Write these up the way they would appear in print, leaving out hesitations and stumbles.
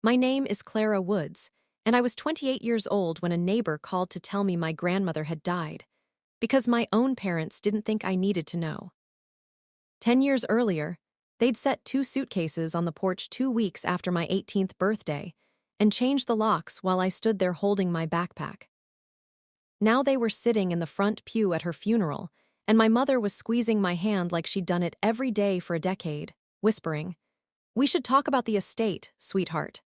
My name is Clara Woods, and I was 28 years old when a neighbor called to tell me my grandmother had died, because my own parents didn't think I needed to know. 10 years earlier, they'd set 2 suitcases on the porch 2 weeks after my 18th birthday and changed the locks while I stood there holding my backpack. Now they were sitting in the front pew at her funeral, and my mother was squeezing my hand like she'd done it every day for a decade, whispering, "We should talk about the estate, sweetheart."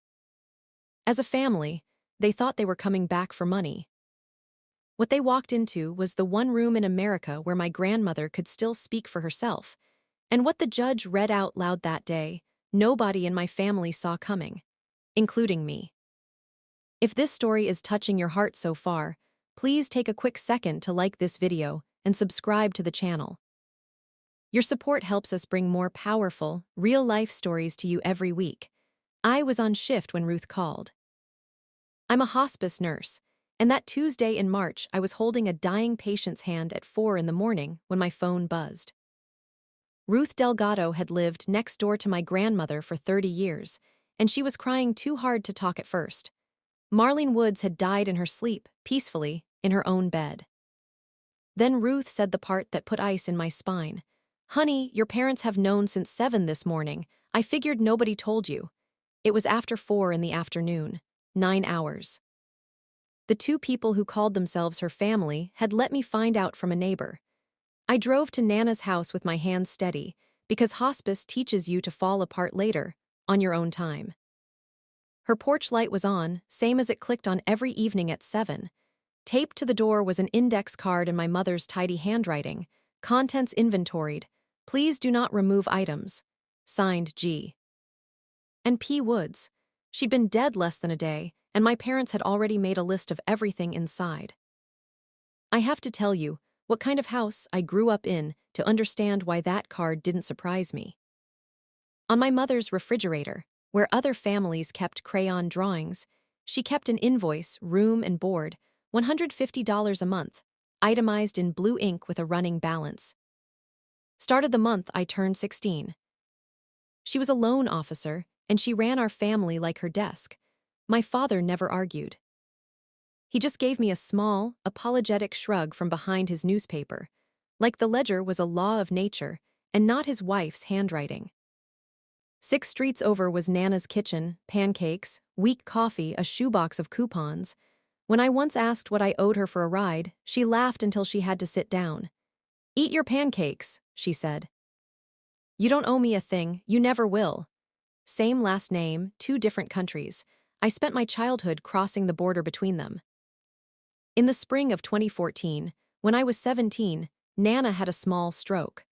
As a family, they thought they were coming back for money. What they walked into was the one room in America where my grandmother could still speak for herself, and what the judge read out loud that day, nobody in my family saw coming, including me. If this story is touching your heart so far, please take a quick second to like this video and subscribe to the channel. Your support helps us bring more powerful, real-life stories to you every week. I was on shift when Ruth called. I'm a hospice nurse, and that Tuesday in March I was holding a dying patient's hand at 4 in the morning when my phone buzzed. Ruth Delgado had lived next door to my grandmother for 30 years, and she was crying too hard to talk at first. Marlene Woods had died in her sleep, peacefully, in her own bed. Then Ruth said the part that put ice in my spine. "Honey, your parents have known since 7 this morning. I figured nobody told you." It was after 4 in the afternoon, 9 hours. The 2 people who called themselves her family had let me find out from a neighbor. I drove to Nana's house with my hands steady, because hospice teaches you to fall apart later, on your own time. Her porch light was on, same as it clicked on every evening at 7. Taped to the door was an index card in my mother's tidy handwriting, "Contents inventoried. Please do not remove items." Signed, G. And P. Woods. She'd been dead less than a day, and my parents had already made a list of everything inside. I have to tell you what kind of house I grew up in to understand why that card didn't surprise me. On my mother's refrigerator, where other families kept crayon drawings, she kept an invoice, room and board, $150 a month, itemized in blue ink with a running balance. Started the month I turned 16. She was a loan officer, and she ran our family like her desk. My father never argued. He just gave me a small, apologetic shrug from behind his newspaper, like the ledger was a law of nature and not his wife's handwriting. 6 streets over was Nana's kitchen, pancakes, weak coffee, a shoebox of coupons. When I once asked what I owed her for a ride, she laughed until she had to sit down. "Eat your pancakes," she said. "You don't owe me a thing, you never will." Same last name, 2 different countries. I spent my childhood crossing the border between them. In the spring of 2014, when I was 17, Nana had a small stroke.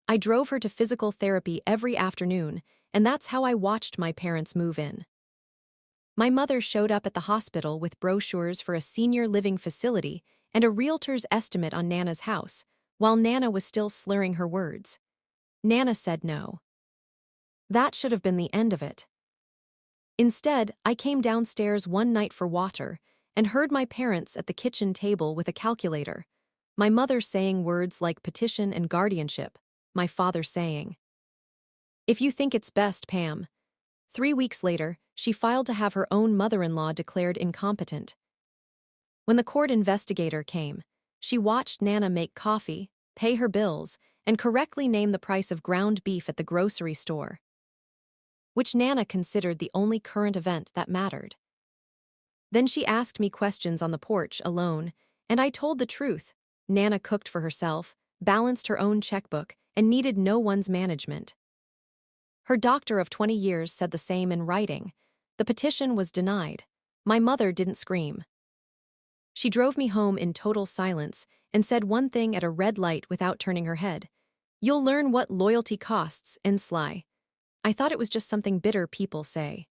I drove her to physical therapy every afternoon, and that's how I watched my parents move in. My mother showed up at the hospital with brochures for a senior living facility and a realtor's estimate on Nana's house, while Nana was still slurring her words. Nana said no. That should have been the end of it. Instead, I came downstairs one night for water and heard my parents at the kitchen table with a calculator, my mother saying words like petition and guardianship, my father saying, "If you think it's best, Pam." 3 weeks later, she filed to have her own mother-in-law declared incompetent. When the court investigator came, she watched Nana make coffee, pay her bills, and correctly name the price of ground beef at the grocery store, which Nana considered the only current event that mattered. Then she asked me questions on the porch alone, and I told the truth. Nana cooked for herself, balanced her own checkbook, and needed no one's management. Her doctor of 20 years said the same in writing. The petition was denied. My mother didn't scream. She drove me home in total silence and said one thing at a red light without turning her head. "You'll learn what loyalty costs, and sly." I thought it was just something bitter people say.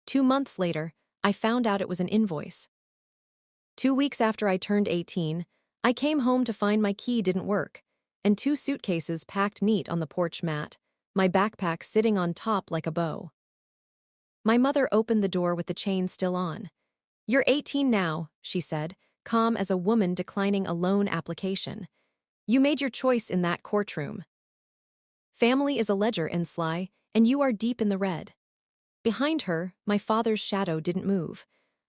2 months later, I found out it was an invoice. 2 weeks after I turned 18, I came home to find my key didn't work, and 2 suitcases packed neat on the porch mat, my backpack sitting on top like a bow. My mother opened the door with the chain still on. "You're 18 now," she said, calm as a woman declining a loan application. "You made your choice in that courtroom. Family is a ledger, and sly, and you are deep in the red." Behind her, my father's shadow didn't move.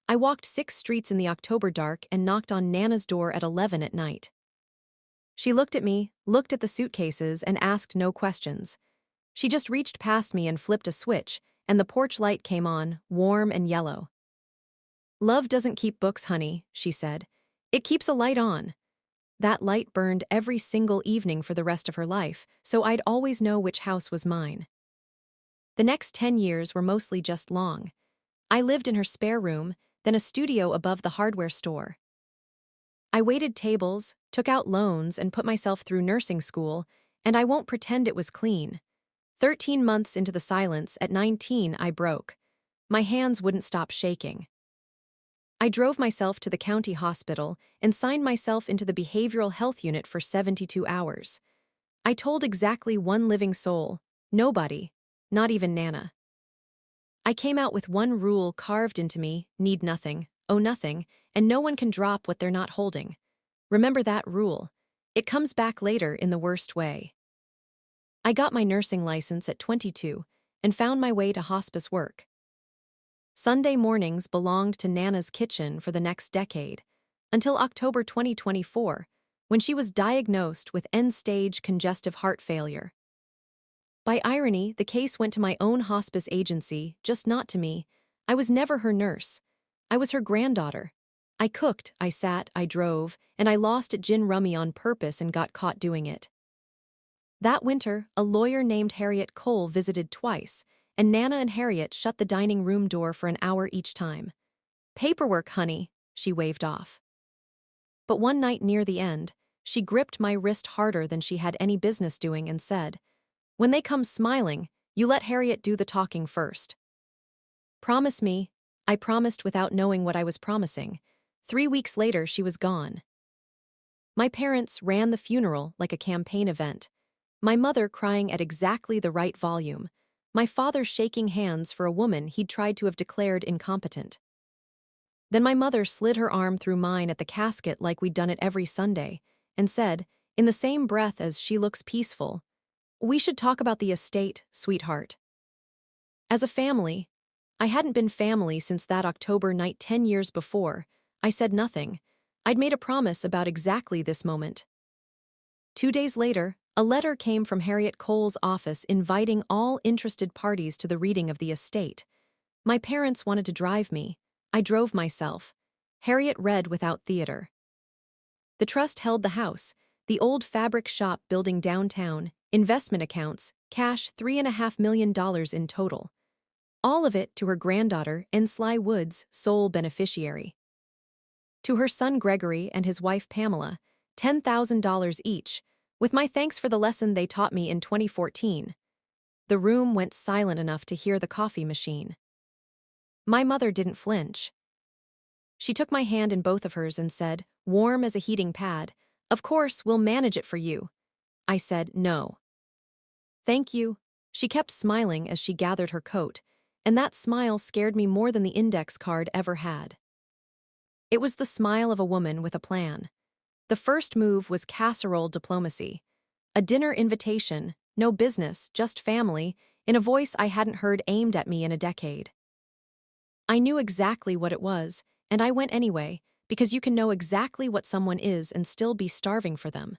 I walked 6 streets in the October dark and knocked on Nana's door at 11 at night. She looked at me, looked at the suitcases, and asked no questions. She just reached past me and flipped a switch, and the porch light came on, warm and yellow. "Love doesn't keep books, honey," she said. "It keeps a light on." That light burned every single evening for the rest of her life, so I'd always know which house was mine. The next 10 years were mostly just long. I lived in her spare room, then a studio above the hardware store. I waited tables, took out loans, and put myself through nursing school, and I won't pretend it was clean. 13 months into the silence, at 19, I broke. My hands wouldn't stop shaking. I drove myself to the county hospital and signed myself into the behavioral health unit for 72 hours. I told exactly one living soul, nobody, not even Nana. I came out with one rule carved into me: need nothing, owe nothing, and no one can drop what they're not holding. Remember that rule. It comes back later in the worst way. I got my nursing license at 22 and found my way to hospice work. Sunday mornings belonged to Nana's kitchen for the next decade, until October 2024, when she was diagnosed with end-stage congestive heart failure. By irony, the case went to my own hospice agency, just not to me. I was never her nurse. I was her granddaughter. I cooked, I sat, I drove, and I lost at gin rummy on purpose and got caught doing it. That winter, a lawyer named Harriet Cole visited twice, and Nana and Harriet shut the dining room door for an hour each time. "Paperwork, honey," she waved off. But one night near the end, she gripped my wrist harder than she had any business doing and said, "When they come smiling, you let Harriet do the talking first." "Promise me." I promised without knowing what I was promising. 3 weeks later, she was gone. My parents ran the funeral like a campaign event. My mother crying at exactly the right volume. My father shaking hands for a woman he'd tried to have declared incompetent. Then my mother slid her arm through mine at the casket like we'd done it every Sunday, and said, in the same breath as "She looks peaceful," "We should talk about the estate, sweetheart." As a family, I hadn't been family since that October night 10 years before. I said nothing. I'd made a promise about exactly this moment. 2 days later, a letter came from Harriet Cole's office inviting all interested parties to the reading of the estate. My parents wanted to drive me. I drove myself. Harriet read without theater. The trust held the house, the old fabric shop building downtown, investment accounts, cash $3.5 million in total. All of it to her granddaughter, Ensley Woods, sole beneficiary. To her son Gregory and his wife Pamela, $10,000 each, with my thanks for the lesson they taught me in 2014. The room went silent enough to hear the coffee machine. My mother didn't flinch. She took my hand in both of hers and said, warm as a heating pad, "Of course, we'll manage it for you." I said, "No." "Thank you." She kept smiling as she gathered her coat, and that smile scared me more than the index card ever had. It was the smile of a woman with a plan. The first move was casserole diplomacy. A dinner invitation, no business, just family, in a voice I hadn't heard aimed at me in a decade. I knew exactly what it was, and I went anyway, because you can know exactly what someone is and still be starving for them.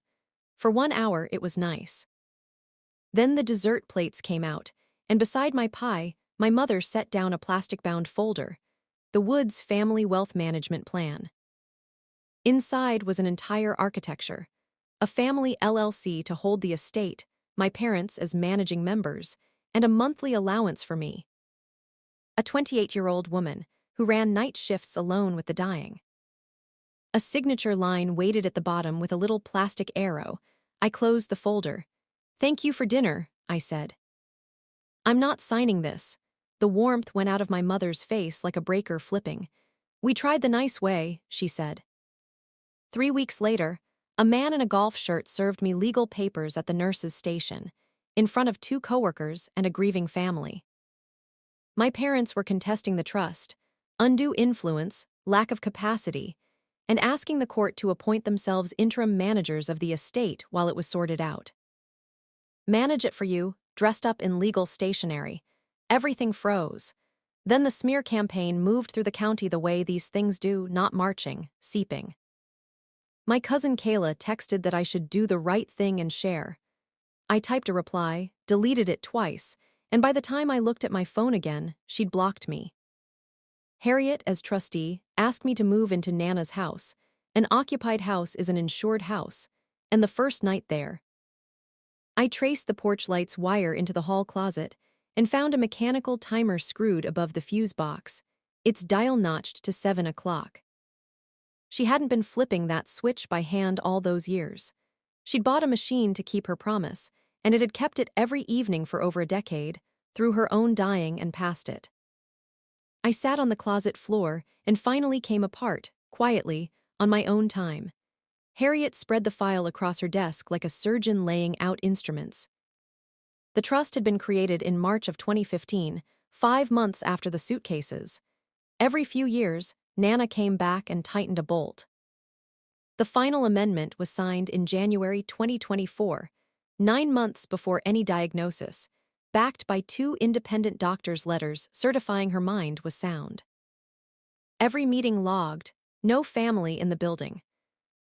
For 1 hour, it was nice. Then the dessert plates came out, and beside my pie, my mother set down a plastic-bound folder, the Woods Family Wealth Management Plan. Inside was an entire architecture, a family LLC to hold the estate, my parents as managing members, and a monthly allowance for me. A 28-year-old woman who ran night shifts alone with the dying. A signature line waited at the bottom with a little plastic arrow. I closed the folder. "Thank you for dinner," I said. "I'm not signing this." The warmth went out of my mother's face like a breaker flipping. "We tried the nice way," she said. 3 weeks later, a man in a golf shirt served me legal papers at the nurse's station, in front of 2 coworkers and a grieving family. My parents were contesting the trust, undue influence, lack of capacity, and asking the court to appoint themselves interim managers of the estate while it was sorted out. "Manage it for you," dressed up in legal stationery. Everything froze. Then the smear campaign moved through the county the way these things do, not marching, seeping. My cousin Kayla texted that I should do the right thing and share. I typed a reply, deleted it twice, and by the time I looked at my phone again, she'd blocked me. Harriet, as trustee, asked me to move into Nana's house. An occupied house is an insured house, and the first night there, I traced the porch light's wire into the hall closet and found a mechanical timer screwed above the fuse box, its dial notched to 7 o'clock. She hadn't been flipping that switch by hand all those years. She'd bought a machine to keep her promise, and it had kept it every evening for over a decade, through her own dying and past it. I sat on the closet floor and finally came apart, quietly, on my own time. Harriet spread the file across her desk like a surgeon laying out instruments. The trust had been created in March of 2015, 5 months after the suitcases. Every few years, Nana came back and tightened a bolt. The final amendment was signed in January 2024, 9 months before any diagnosis, backed by 2 independent doctors' letters certifying her mind was sound. Every meeting logged, no family in the building.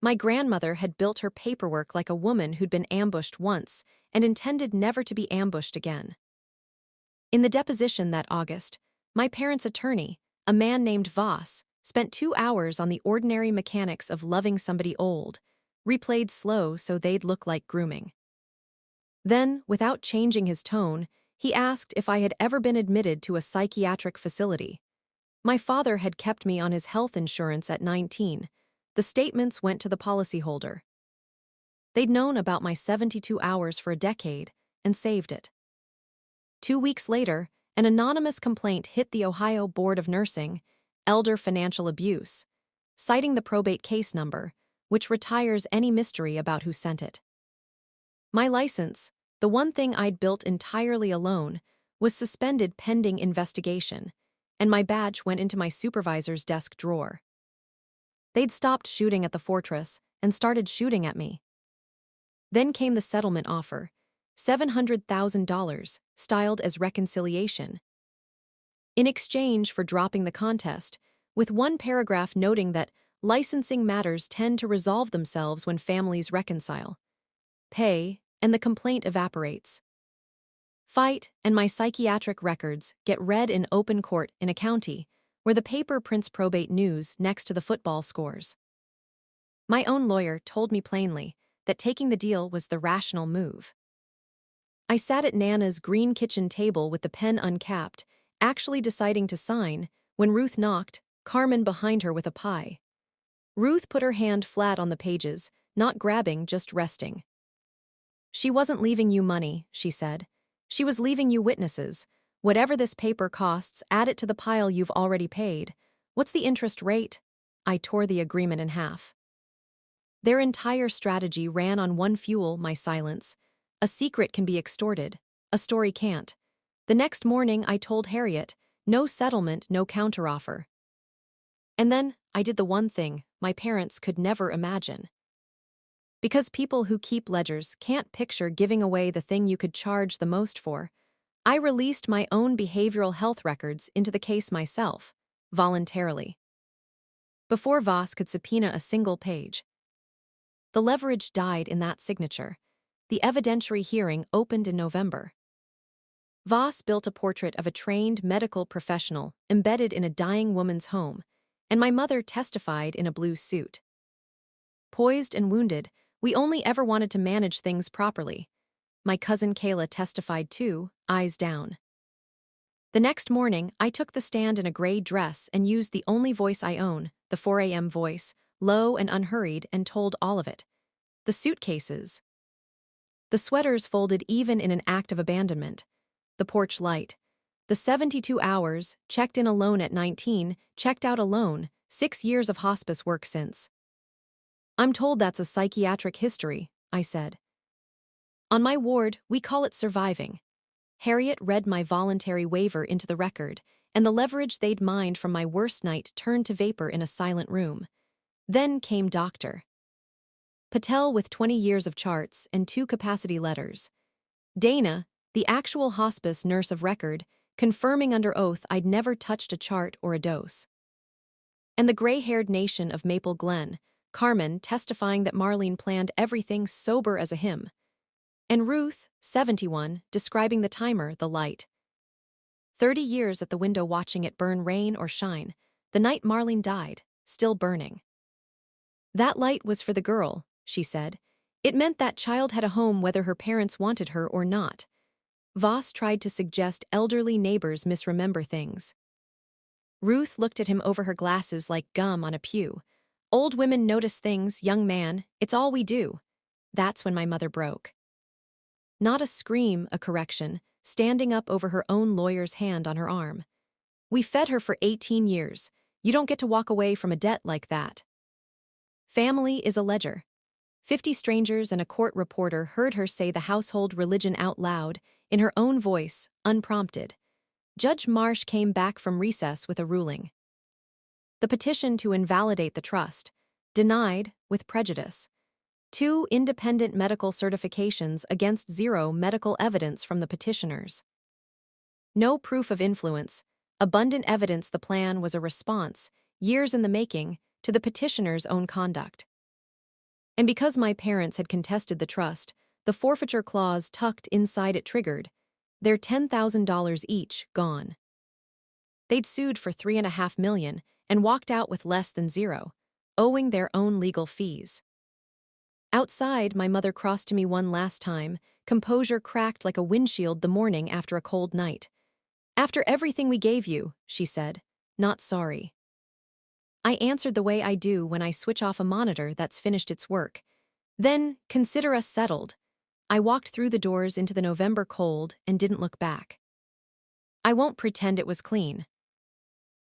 My grandmother had built her paperwork like a woman who'd been ambushed once and intended never to be ambushed again. In the deposition that August, my parents' attorney, a man named Voss, spent 2 hours on the ordinary mechanics of loving somebody old, replayed slow so they'd look like grooming. Then, without changing his tone, he asked if I had ever been admitted to a psychiatric facility. My father had kept me on his health insurance at 19. The statements went to the policyholder. They'd known about my 72 hours for a decade and saved it. 2 weeks later, an anonymous complaint hit the Ohio Board of Nursing, elder financial abuse, citing the probate case number, which retires any mystery about who sent it. My license, the one thing I'd built entirely alone, was suspended pending investigation, and my badge went into my supervisor's desk drawer. They'd stopped shooting at the fortress and started shooting at me. Then came the settlement offer, $700,000, styled as reconciliation. In exchange for dropping the contest, with one paragraph noting that licensing matters tend to resolve themselves when families reconcile. Pay, and the complaint evaporates. Fight, and my psychiatric records get read in open court in a county where the paper prints probate news next to the football scores. My own lawyer told me plainly that taking the deal was the rational move. I sat at Nana's green kitchen table with the pen uncapped, actually deciding to sign, when Ruth knocked, Carmen behind her with a pie. Ruth put her hand flat on the pages, not grabbing, just resting. "She wasn't leaving you money," she said. "She was leaving you witnesses. Whatever this paper costs, add it to the pile you've already paid. What's the interest rate?" I tore the agreement in half. Their entire strategy ran on one fuel, my silence. A secret can be extorted. A story can't. The next morning, I told Harriet, no settlement, no counteroffer. And then, I did the one thing my parents could never imagine. Because people who keep ledgers can't picture giving away the thing you could charge the most for, I released my own behavioral health records into the case myself, voluntarily. Before Voss could subpoena a single page. The leverage died in that signature. The evidentiary hearing opened in November. Voss built a portrait of a trained medical professional embedded in a dying woman's home, and my mother testified in a blue suit. Poised and wounded, we only ever wanted to manage things properly. My cousin Kayla testified too, eyes down. The next morning, I took the stand in a gray dress and used the only voice I own, the 4 a.m. voice, low and unhurried, and told all of it. The suitcases. The sweaters folded even in an act of abandonment. The porch light. The 72 hours, checked in alone at 19, checked out alone, 6 years of hospice work since. "I'm told that's a psychiatric history," I said. "On my ward, we call it surviving." Harriet read my voluntary waiver into the record, and the leverage they'd mined from my worst night turned to vapor in a silent room. Then came Dr. Patel with 20 years of charts and 2 capacity letters. Dana, the actual hospice nurse of record, confirming under oath I'd never touched a chart or a dose. And the gray-haired nation of Maple Glen, Carmen testifying that Marlene planned everything sober as a hymn. And Ruth, 71, describing the timer, the light. 30 years at the window watching it burn rain or shine, the night Marlene died, still burning. That light was for the girl, she said. It meant that child had a home whether her parents wanted her or not. Voss tried to suggest elderly neighbors misremember things. Ruth looked at him over her glasses like gum on a pew. Old women notice things, young man, it's all we do. That's when my mother broke. Not a scream, a correction, standing up over her own lawyer's hand on her arm. We fed her for 18 years. You don't get to walk away from a debt like that. Family is a ledger. 50 strangers and a court reporter heard her say the household religion out loud, in her own voice, unprompted. Judge Marsh came back from recess with a ruling. The petition to invalidate the trust, denied with prejudice. 2 independent medical certifications against 0 medical evidence from the petitioners. No proof of influence, abundant evidence the plan was a response, years in the making, to the petitioner's own conduct. And because my parents had contested the trust, the forfeiture clause tucked inside it triggered, their $10,000 each gone. They'd sued for $3.5 million and walked out with less than 0, owing their own legal fees. Outside, my mother crossed to me one last time, composure cracked like a windshield the morning after a cold night. After everything we gave you, she said, not sorry. I answered the way I do when I switch off a monitor that's finished its work. Then, consider us settled. I walked through the doors into the November cold and didn't look back. I won't pretend it was clean.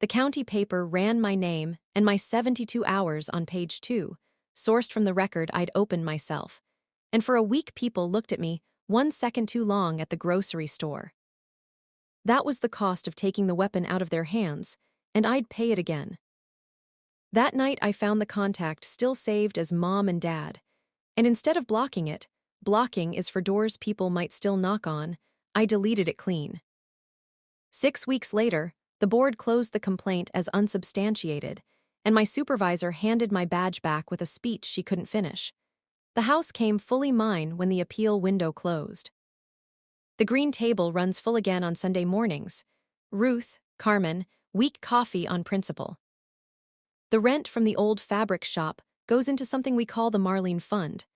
The county paper ran my name and my 72 hours on page 2, sourced from the record I'd opened myself. And for a week people looked at me 1 second too long at the grocery store. That was the cost of taking the weapon out of their hands, and I'd pay it again. That night I found the contact still saved as Mom and Dad, and instead of blocking it, blocking is for doors people might still knock on, I deleted it clean. 6 weeks later, the board closed the complaint as unsubstantiated, and my supervisor handed my badge back with a speech she couldn't finish. The house came fully mine when the appeal window closed. The green table runs full again on Sunday mornings. Ruth, Carmen, weak coffee on principle. The rent from the old fabric shop goes into something we call the Marlene Fund.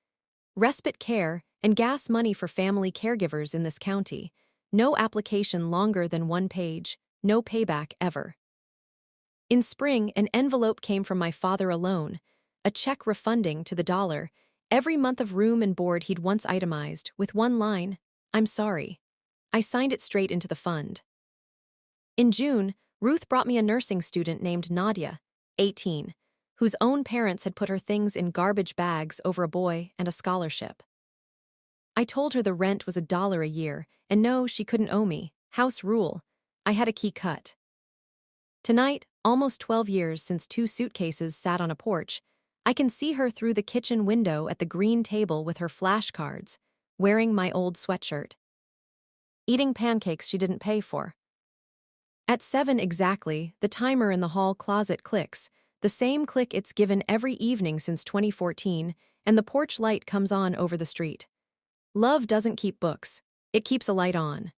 Respite care and gas money for family caregivers in this county. No application longer than 1 page, no payback ever. In spring, an envelope came from my father alone, a check refunding to the dollar every month of room and board he'd once itemized, with one line, I'm sorry. I signed it straight into the fund. In June, Ruth brought me a nursing student named Nadia, 18, whose own parents had put her things in garbage bags over a boy and a scholarship. I told her the rent was $1 a year, and no, she couldn't owe me. House rule. I had a key cut. Tonight, almost 12 years since 2 suitcases sat on a porch, I can see her through the kitchen window at the green table with her flashcards, wearing my old sweatshirt. Eating pancakes she didn't pay for. At 7 exactly, the timer in the hall closet clicks, the same click it's given every evening since 2014, and the porch light comes on over the street. Love doesn't keep books, it keeps a light on.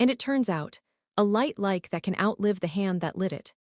And it turns out, a light like that can outlive the hand that lit it.